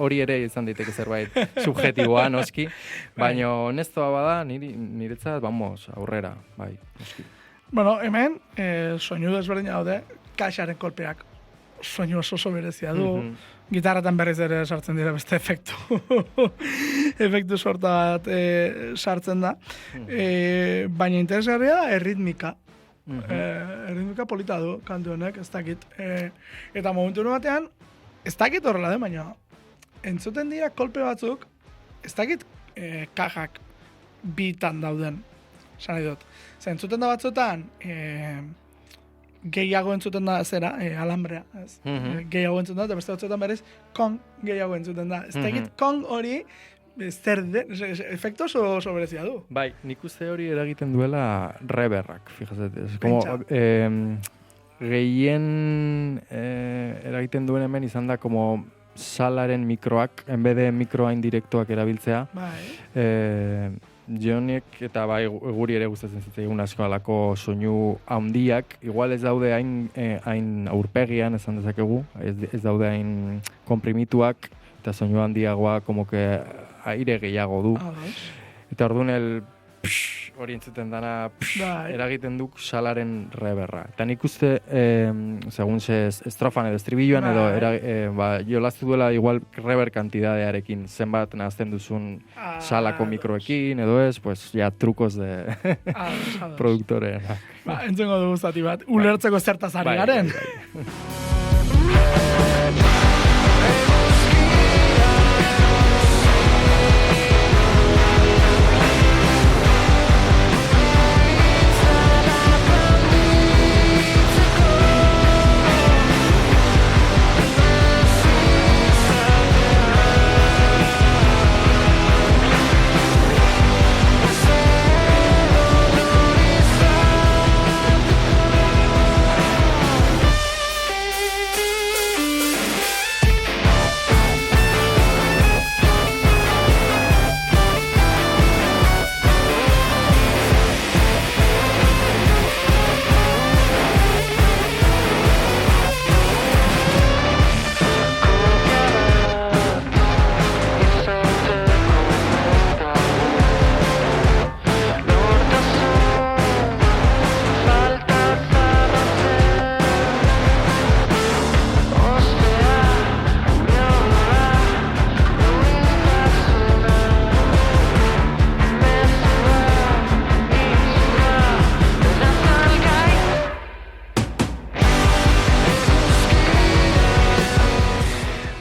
hori ere izan daiteke zerbait subjetiboa, noski, baina honestoa bada, niretzat, vamos, aurrera, bai, noski. Bueno, hemen, soinu desberdina daude, kaxaren kolpeak soinu oso berezia du, gitarratan berriz ere sartzen dira beste efektu sorta bat sartzen da, baina interesgarria da erritmika. Erritmika polita du kantu honek, ez dakit. Eta momentu batean, ez dakit horrela den, baina entzuten dira kolpe batzuk, ez dakit kajak bitan dauden, esan nahi dut. Entzuten da batzutan, gehiago entzuten da zera, alambrea, ez? Gehiago entzuten da, eta beste batzutan berez, kong gehiago entzuten da. Ez dakit kong hori, zer den, efektu oso berezia du. Bai, nik uste hori eragiten duela reverrak, fijazet. Gehien eragiten duen hemen izan da como salaren mikroak, enbede mikroa indirektoak erabiltzea. Bai. Jonek eta bai guri ere gustatzen zitzaigun asko alako soinu handiak, igual ez daude hain aurpegian esan dezakegu, ez daude hain komprimituak, eta soinu handiagoa como que aire gehiago du. Eta orduan hori entzuten dana eragiten duk salaren reverra. Eta nik uste, segun estrofan edo estribilloan edo jolaztu duela igual rever kantidadearekin zenbat nahazten duzun salako mikroekin edo ez, pues ya trukos de produktorean. Entzengo dugu zati bat, ulertzeko zertaz ari garen.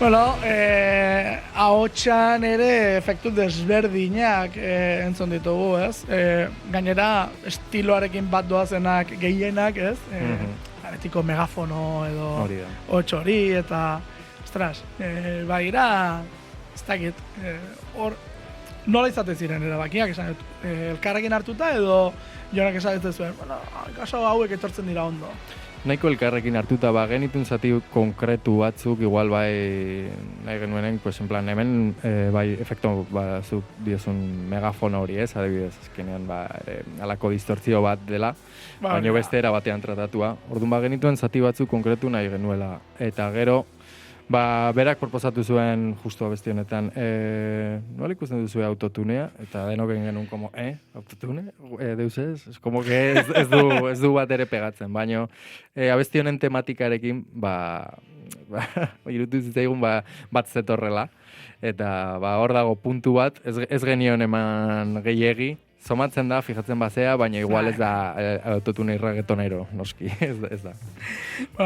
Bueno, ahotsan ere efektu desberdinak entzun ditugu, ez? Gainera, estiloarekin bat doazenak gehienak, ez? Betiko megafono edo hotxori eta, ostras, baira, ez dakit, hor, nola izaten ziren erabakiak, esan dut, elkarrekin hartuta edo jonak esaten zuen, bueno, kaso hauek etortzen dira ondo. Nahiko elkarrekin hartuta, genitun zati konkretu batzuk, igual bai nahi genuenen, pues en plan, hemen bai efektu zuk diozun megafono hori ez, adibidez, azkenean alako distortzio bat dela, baina beste era batean tratatua. Orduan genituen zati batzuk konkretu nahi genuela. Eta gero, berak proposatu zuen justu abesti honetan, nola ikusten duzue autotunea, eta denoken genuen como, autotune? Deus ez? Como que ez du bat ere pegatzen, baina abesti honen tematikarekin, irutu zitzaigun bat zetorrela, eta hor dago puntu bat, ez genion eman gehiegi, somatzen da, fijatzen bazea, baina igual ez da autotune irragetonero, noski, ez da.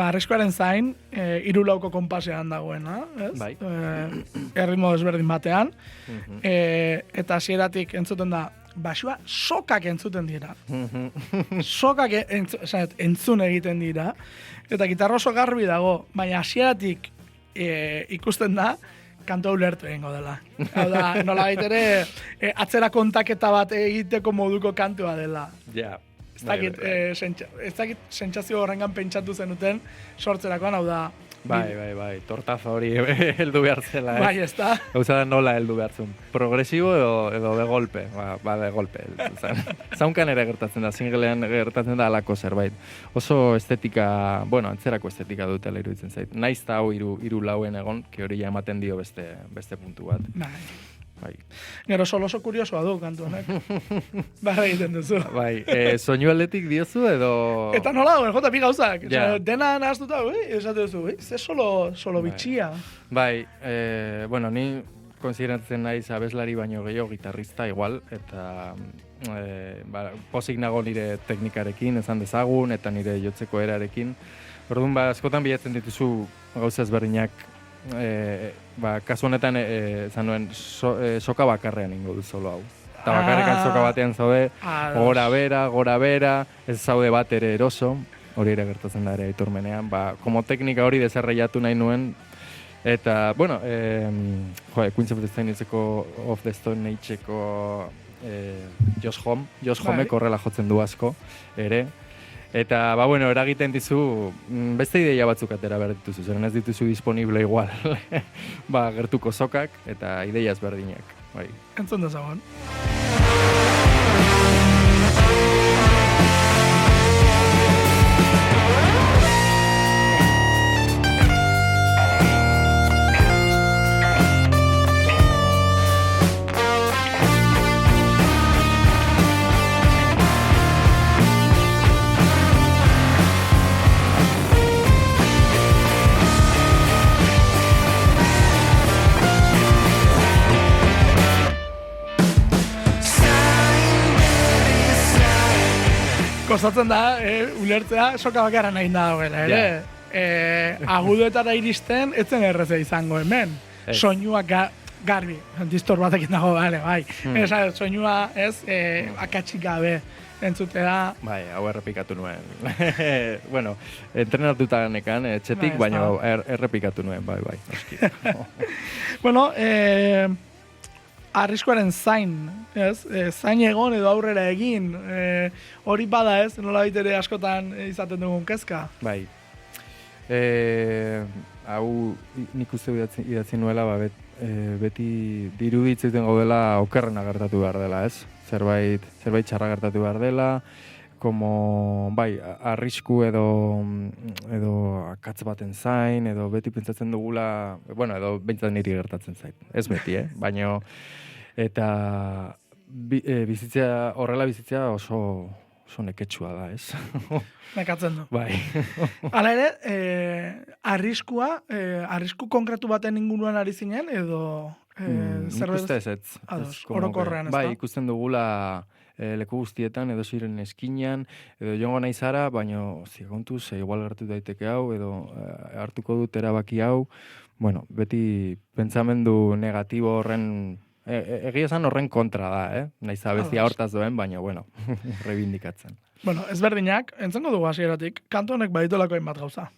Arriskuaren zain, 3-4 konpasean dagoena, ez? Bai. Erritmo desberdin batean, eta hasieratik entzuten da, basua sokak entzuten dira. Sokak entzun egiten dira, eta gitarra oso garbi dago, baina hasieratik ikusten da, kantua ulertu egingo dela. Hau da, nola baitere, atzera kontaketa bat egiteko moduko kantua dela. Ja. Ez dakit sentsazio horrengan pentsatu zenuten sortzerakoan, hau da. Bai, tortazo hori heldu behar zela. Bai, ez da. Gauza da nola heldu behar zuen. Progresibo edo de golpe. De golpe. Zaunkan ere gertatzen da, singlean gertatzen da alako zerbait. Oso estetika, antzerako estetika dutela iruditzen zait. Naiz da hau hiru lauen egon, que hori ja ematen dio beste puntu bat. Bai. Gero solo oso kuriosoa du kantu honek. Egiten duzu. Soinu aldetik diozu edo... Eta nola dago, jota bi gauzak. Dena nahaztuta, esate duzu, ze solo bitxia. Bai, ni konsideratzen naiz abeslari baino gehiago gitarrista igual, eta pozik nago nire teknikarekin, esan dezagun, eta nire jotzeko erarekin. Orduan, askotan bilatzen dituzu gauza ezberdinak, kasu honetan esan nuen soka bakarrean ingo du solo hau. Eta bakarrekan soka batean zaude, gora bera, ez zaude bat ere eroso, hori ere gertatzen da ere aitormenean, como teknika hori desarrollatu nahi nuen, eta, Queens of the Stone Age-eko Josh Homek horrela jotzen du asko, ere. Eta, eragiten dizu, beste ideia batzuk atera behar dituzu, zeren ez dituzu disponible igual. Gertuko sokak eta ideia ezberdinak. Entzun dezagon. Kostatzen da, ulertzea, soka bakarra nahi dagoela, ere. Agudoetara iristen, etzen erreza izango hemen. Soinua garbi, distor batekin dago, bai. Soinua, akatsik gabe entzutea. Bai, hau errepikatu nuen. Entrenatuta nekan, etxetik, baina errepikatu nuen, bai. Arriskuaren zain, zain egon edo aurrera egin, hori bada ez, nola baitere askotan izaten dugun kezka? Bai. Hau nik uste idatzi nuela, beti diruditzen gaudela okerrena gertatu behar dela, ez? Zerbait txarra gertatu behar dela, como, arrisku edo akatz baten zain, edo beti pentsatzen dugula, edo behintzat niri gertatzen zait. Ez beti, baina, eta horrela bizitzea oso neketsua da, ez? Nekatzen du. Bai. Hala ere, arrisku konkretu baten inguruan ari zinen, edo zerbait? Ez. Orokorrean, ez da? Bai, ikusten dugula leku guztietan, edo ziren eskinean, edo joango nahi zara, baina zigontuz, igual gertu daiteke hau, edo hartuko dut erabaki hau, bueno, beti pentsamendu negatibo horren, egia esan horren kontra da, Naiz abestia hortaz duen, baina, bueno, rebindikatzen. Bueno, ezberdinak, entzango dugu hasieratik, kantu honek baditolako hainbat gauza.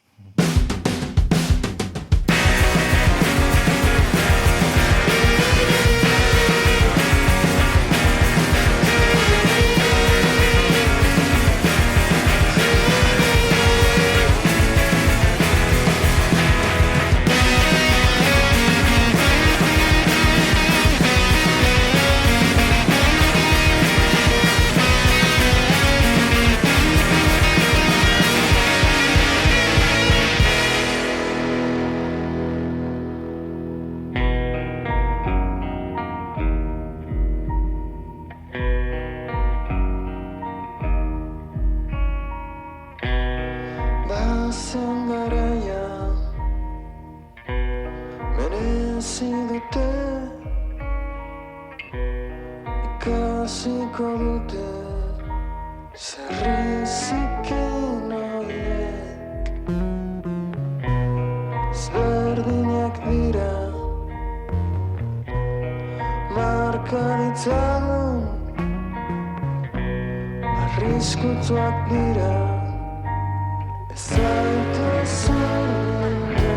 Bazen garaia merezi dute ikasiko dute zerrizikin horiek ezberdinak dira marka ditzagun arriskutuak dira Zaitu zurbildu,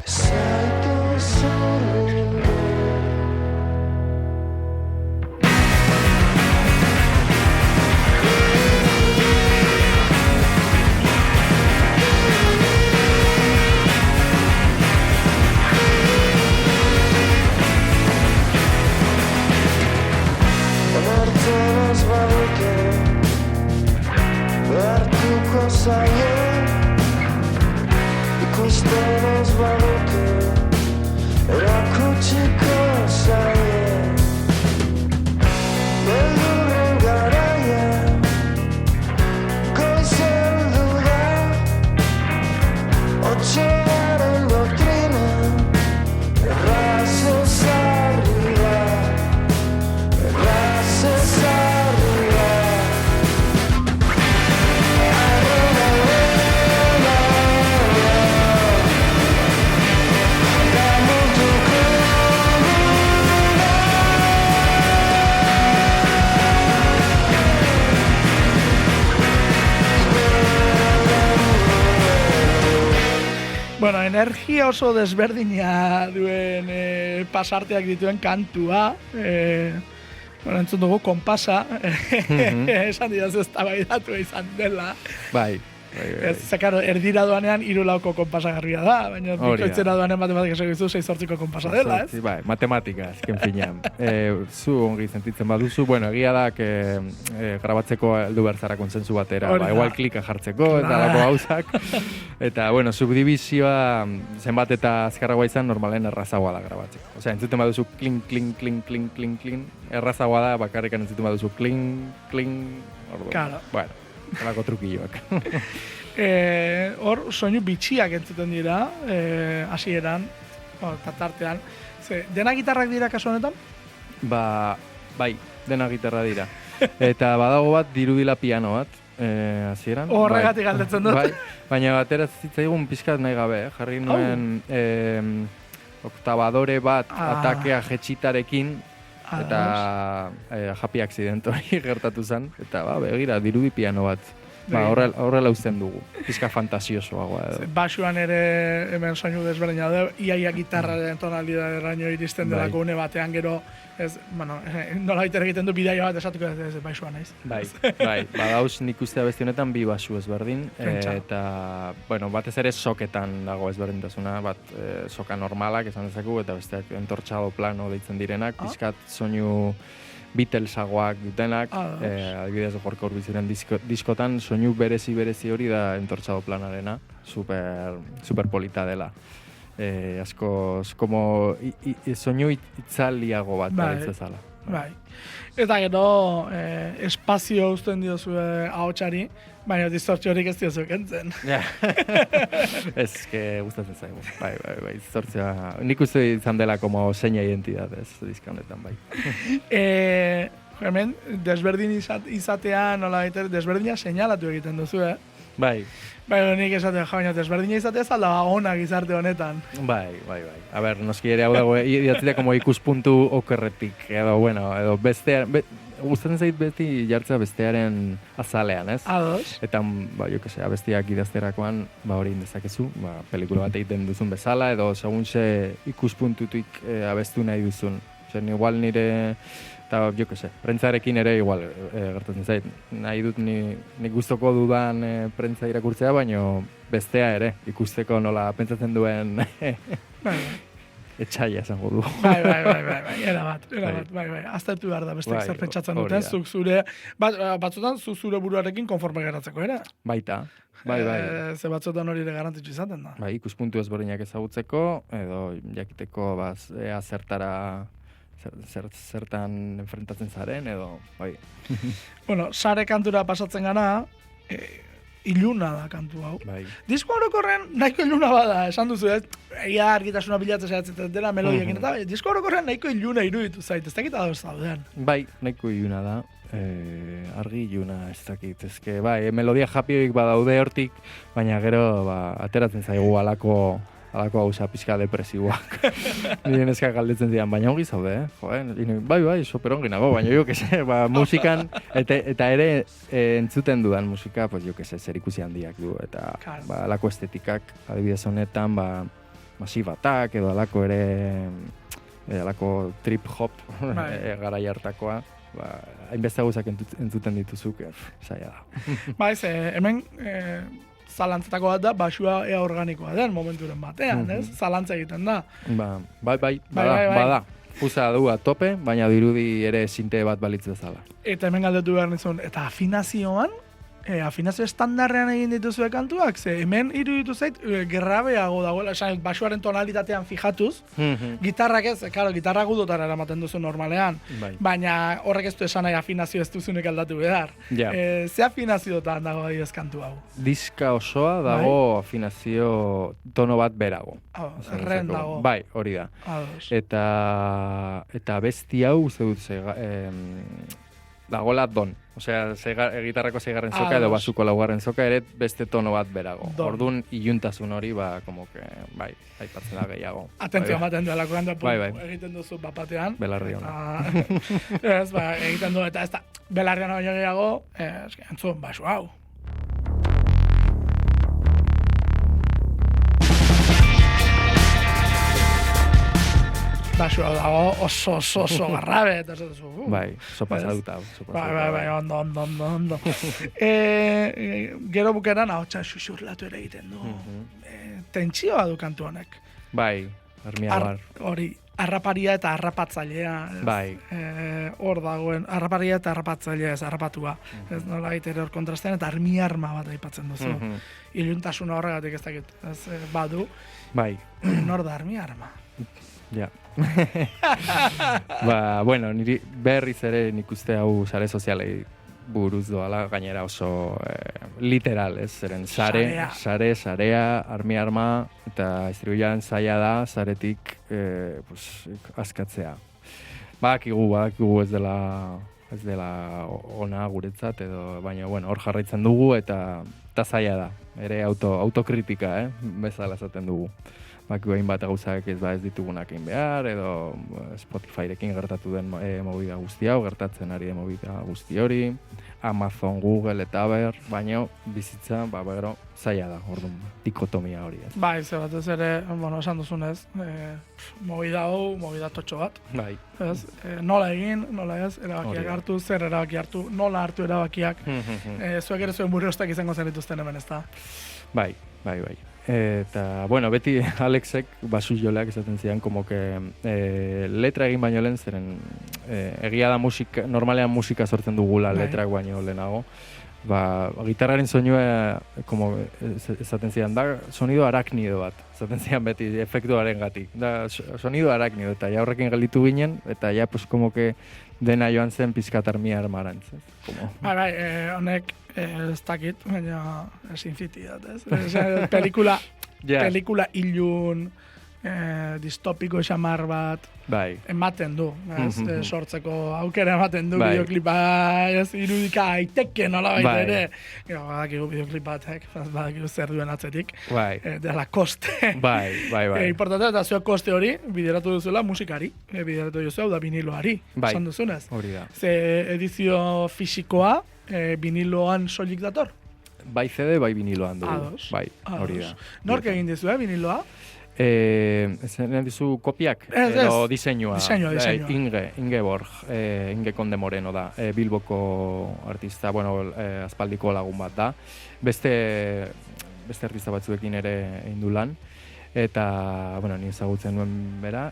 zaitu zurbildu. Onartzen ez badute behartuko zaie ikusten ez badute erakutsiko zaie beldurren garaia goizeldu da otxearen doktrina erraz ezarri da erraz ezarri da Bueno, energia oso desberdina duen pasarteak dituen kantua. Bueno, entzun dugu, konpasa. Esan didaz ez tabaidatu izan dela. Bai. Zekaro, erdira doanean 3 lauko konpasa garria da, baina bikoitzera doanean matematika esako izu 6 zortziko konpasa dela, ez? Bai, matematika, azken finean. Zu ongi sentitzen baduzu, bueno, egia da, grabatzeko heldu berzara konsensu batera, igual klika jartzeko, eta lako gauzak. Eta, bueno, subdivizioa zenbat eta azkarragoa izan, normalen errazagoa da grabatzeko. Osea, entzuten baduzu klin, klin, klin, klin, klin, klin, errazagoa da, bakarrikan entzuten baduzu klin, klin, orduan. Claro. Bueno, alako trukilloak. Hor, soinu bitxiak entzuten dira, hasieran, eta tartean. Dena gitarrak dira kasu honetan? Bai, dena gitarra dira. Eta badago bat, dirudila piano bat, hasieran. Horregatik galdetzen dut. Bai, baina batera zitzaigun pizkat nahi gabe, jarri nuen oktabadore bat atakea jetxitarekin, eta happy accident hori gertatu zen, eta begira, dirudi piano bat. Horrela uzten dugu, pizka fantasiosoagoa edo. Basuan ere hemen soinu desberdina da, iaia gitarraren tonalidaderaino iristen delako une batean gero, nola baita egiten du bidaia bat esatuko ez basuan naiz. Bai, badauz nik uste abesti honetan 2 basu ezberdin, eta, bueno, batez ere soketan dago ezberdintasuna, bat soka normalak esan dezakegu, eta besteak entortxado plano deitzen direnak, pizkat soinu Beatlesagoak dutenak, adibidez Gorka Urbiziren diskotan, soinu berezi hori da entortxado planarena, super polita dela. Asko, como soinu itzaliago bat zala. Bai. Eta gero, espazio uzten diozue ahotsari, baina distortzio horik ez diozu kentzen. Ez, gustatzen zaigu. Bai, distortzioa. Nik uste izan dela como seña identidad ez diska honetan, bai. Hemen, desberdin izatea, nola desberdina seinalatu egiten duzu, Bai, Bai, nik esatea baina desberdina izatea ez alda ona gizarte honetan. bai. A ber, noski ere hau dago, idatzea como ikuspuntu okerretik, edo, bueno, edo gustatzen zait beti jartzea bestearen azalean, ez? Ados. Eta, ba, jo que se, abestiak idazterakoan, ba, hori indezakezu, ba, pelikula bat egiten duzun bezala, edo segun ze ikuspuntutik abestu nahi duzun. Zer, igual nire, eta, jo que se, prentzarekin ere igual gertatzen zait. Nahi dut nik gustoko dudan prentza irakurtzea, baino bestea ere, ikusteko nola pentsatzen duen Bai, etxaila esango du. bai, erabat, bai. Aztertu behar da besteak Bai, zer pentsatzen hori duten, da. zuk zure, batzutan zu zure buruarekin konforme geratzeko, era? Baita, bai. Ze batzutan hori ere garrantzitsu izaten da. Bai, ikuspuntu ezberdinak ezagutzeko, edo jakiteko ea zertara zertan enfrentatzen zaren, edo, bai. Bueno, sare kantura pasatzen gara, iluna da kantu hau. Bai. Disko orokorren nahiko iluna bada, esan duzu, ez? Egia argitasuna bilatzen saiatzen dela melodiekin eta disko orokorren nahiko iluna iruditu zait, ez dakit ados zauden. Bai, nahiko iluna da. Argi iluna ez dakit. Ezke, bai, melodia japioik badaude hortik, baina gero ateratzen zaigu alako gauza pixka depresiboak. Nire neskak galdetzen zidan, baina ongi zaude, bai, super ongi nago, baina jo, kese, musikan, eta ere entzuten dudan musika, pues jo, kese, zer ikusi handiak du, eta alako estetikak, adibidez honetan, masibatak, edo alako ere, alako trip hop, garai hartakoa, hainbeste gauzak entzuten dituzuk, zaila da. Ba, ez, hemen zalantzetako bat da, basua ea organikoa den momenturen batean, ez? Zalantza egiten da. Bai, bada. Puza du tope, baina dirudi ere sinte bat balitz bezala. Eta hemen galdetu behar nizun, eta afinazioan, afinazio estandarrean egin dituzue kantuak, ze hemen iruditu zait, gerrabeago dagoela, esan, basuaren tonalitatean fijatuz, gitarrak ez, claro, gitarra gudotara eramaten duzu normalean, baina horrek ez du esan nahi afinazio ez duzunek aldatu behar. Ze afinazioetan dago adibidez kantu hau? Diska osoa dago afinazio tono bat berago. Erren dago. Bai, hori da. Eta besti hau, uste dut, dagoela don. Osea, gitarrako 6. soka edo basuko 4. soka ere beste tono bat berago. Orduan iluntasun hori, como que, bai, aipatzen da gehiago. Atentzio ematen du alakoan da, egiten duzu bapatean. Belarri hona. Ez, egiten du, eta ez da, belarrian baino gehiago, entzun, basu hau. Basu hau dago oso garrabe, eta bai, oso pasaduta. Bai, ondo. Gero bukeran ahotsa xuxurlatu ere egiten du. Tentsioa du kantu honek. Bai, armiabar. Hori, harraparia eta harrapatzailea. Bai. Hor dagoen, harraparia eta harrapatzailea ez harrapatua. Ez nola ere hor kontrastean, eta armiarma bat aipatzen duzu. Iluntasuna horregatik ez dakit, badu. Bai. Nor da armiarma. Ja. Bueno, niri berriz ere nik uste hau sare sozialei buruz doala, gainera oso literal, ez? Zeren sarea, arma, eta estribulan zaila da, zaretik askatzea. Badakigu ez dela ona guretzat, edo, baina, bueno, hor jarraitzen dugu, eta zaila da. Ere autokritika, bezala esaten dugu. Bakigu egin bat gauzak ez ditugunak egin behar, edo Spotifyrekin gertatu den movida guzti hau, gertatzen ari den movida guzti hori, Amazon, Google eta ber, baina bizitza, gero, zaila da, orduan, dikotomia hori. Bai, ze bat ez ere, esan duzunez, movida hau, movida totxo bat. Bai. Nola egin, nola ez, erabakiak hartu, zer erabaki hartu, nola hartu erabakiak. Zuek ere zuen burrostak izango zen dituzten hemen, ez da? Bai. Eta, bueno, beti Alexek basu joleak esaten zidan, como que letra egin baino lehen, zeren egia da musika, normalean musika sortzen dugula letrak baino lehenago. Gitarraren soinua, como esaten zidan, da sonido araknido bat, esaten zidan beti efektuaren gatik. Da sonido araknido, eta ja horrekin gelditu ginen, eta ja, pues, como que dena joan zen pizkat armiarmarantz. Bai, honek ez dakit, baina Sin City dat, ez? Pelikula ilun, distopiko xamar bat Bai. ematen du, ez, sortzeko aukera ematen du Bai. bideoklipa, ez, irudika aiteke nola baita Bai. ere. Gero, badakigu bideoklip batek, badakigu zer duen atzetik, Bai. dela koste. Bai. Importantea eta zuek koste hori bideratu duzuela musikari, bideratu duzu hau da viniloari, Bai. esan duzunez. Hori da. Ze edizio fisikoa viniloan soilik dator. Bai CD, bai viniloan dugu. Ados. Bai, hori da. Nork egin dizu, viniloa? Zen dizu kopiak? Ez, edo ez. diseinua. Diseinua. Inge Borg, Inge Konde Moreno da. Bilboko artista, bueno, aspaldiko lagun bat da. Beste artista batzuekin ere egin du lan. Eta, bueno, ni ezagutzen nuen bera,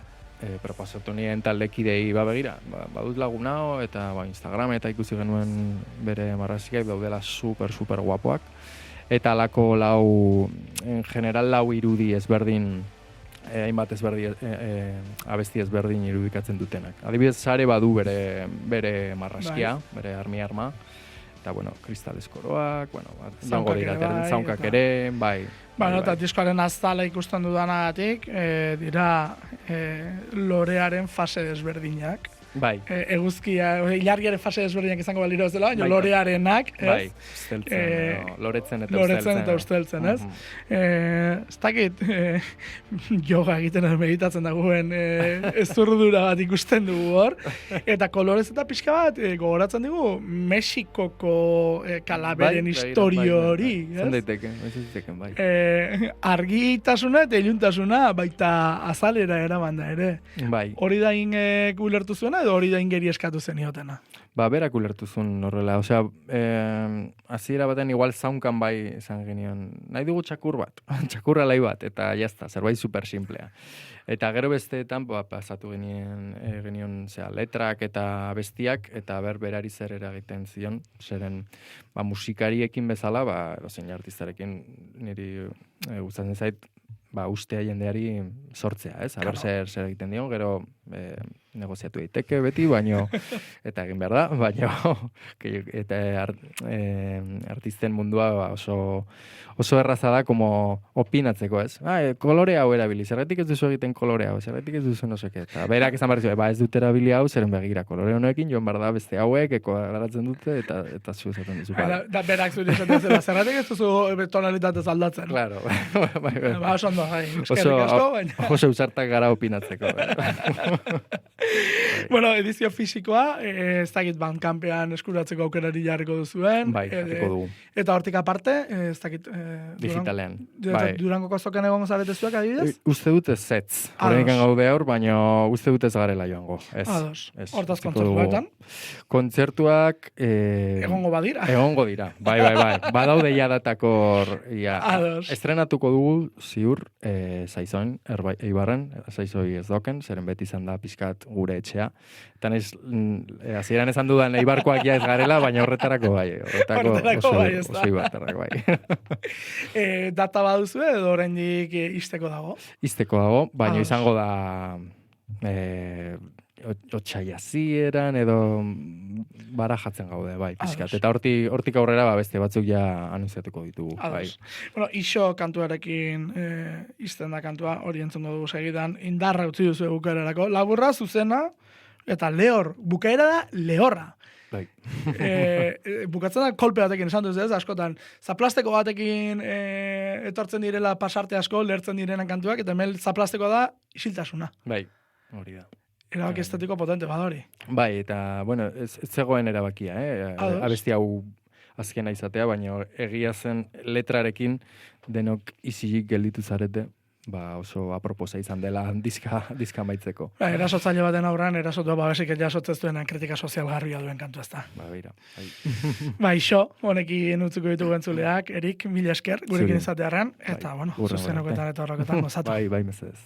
proposatu nien taldekidei begira, badut lagun hau, eta Instagram eta ikusi genuen bere marrazkiak daudela super guapoak. Eta alako en general lau irudi ezberdin, hainbat ezberdin, abesti ezberdin irudikatzen dutenak. Adibidez, Sare badu bere marrazkia, bere arma, eta, bueno, kristalez koroak, bueno, jango dira, zaunkak ere, bai. Bueno, eta diskoaren aztala ikusten dudanagatik, dira lorearen fase desberdinak. Bai. Eguzkia, ilargiaren fase desberdinak izango baliro ez dela, baina lorearenak, ez? Bai, usteltzen, loretzen eta usteltzen. Loretzen eta usteltzen, ez? Ez dakit, yoga egiten edo meditatzen dagoen ezurdura bat ikusten dugu hor, eta kolorez eta pixka bat gogoratzen dugu Mexikoko kalaberen historio hori, ez? Zan daiteken, bai. Argitasuna eta iluntasuna baita azalera eraman da ere. Bai. Hori da ingek ulertu zuena edo hori da ingeri eskatu zeniotena? Berak ulertu zuen horrela. Osea, hasiera baten igual zaunkan bai esan genion. Nahi dugu txakur bat, txakur alai bat, eta jazta, zerbait super simplea. Eta gero besteetan, pasatu genion letrak eta bestiak, eta berari zer eragiten zion, zeren musikariekin bezala, edozein artistarekin niri gustatzen zait, ustea jendeari sortzea, ez? Aber zer egiten dion, gero negoziatu daiteke beti, baino, eta egin behar da, baino, eta artisten mundua oso erraza da, como opinatzeko, ez? Kolore hau erabili, zergatik ez duzu egiten kolore hau, zergatik ez duzu no seke, eta berak esan behar zu, ez dut erabili hau, zeren begira, kolore honekin, joan behar da beste hauek, garatzen dute, eta zu esaten duzu. Da berak zuri esaten zela, zergatik ez duzu tonalitatez aldatzen. Claro, Oso ondo, eskerrik asko, baina. Oso usartak gara opinatzeko. Bueno, edizio fisikoa, ez dakit Bandcampean eskuratzeko aukerari jarriko duzuen. Bai, jarriko dugu. Eta hortik aparte, ez dakit... Digitalean. Durangoko zoken egongo zarete zuak adibidez? Uste dut ez zetz. Horrekin gaude hor, baina uste dut ez garela joango. Ados. Hortaz kontzertuetan? Kontzertuak... Egongo badira? Egongo dira. Bai. Badaude jadatakor... Ados. Estrenatuko dugu, ziur, Zaizoin, Eibarren, Zaizoi ez doken, zeren beti izan da pixkat gure etxea. Eta hasieran esan dudan Eibarkoak ja ez garela, baina horretarako bai. Horretarako bai, ez da. Oso Eibartarrak bai. Data baduzu edo oraindik izteko dago? Izteko dago, baina izango da otsaila hasieran edo barajatzen gaude, bai, pixkat. Eta hortik aurrera beste batzuk ja anunciatuko ditugu. Bai. Bueno, iso kantuarekin izten da kantua, hori entzungo dugu segidan, indarra utzi duzu bukaerarako. Laburra, zuzena, eta lehor. Bukaera da lehorra. Bai. Bukatzen da kolpe batekin esan duzu ez, askotan. Zaplasteko batekin etortzen direla pasarte asko, lertzen direnak kantuak, eta hemen zaplasteko da isiltasuna. Bai, hori da. Erabaki estetiko potente badori. Bai, eta, bueno, ez zegoen erabakia, abesti hau azkena izatea, baina egia zen letrarekin denok isilik gelditu zarete, oso aproposa izan dela diska maitzeko. Erasotzaile baten aurran, erasotu babesik jasotzen duenan kritika sozialgarria duen kantu ez da. Beira. Iso, honekin utzuko ditugu entzuleak, Erik, mila esker, gurekin izatearren, eta, bueno, zuzenokoetan eta horrekoetan gozatu. Bai, mesedez.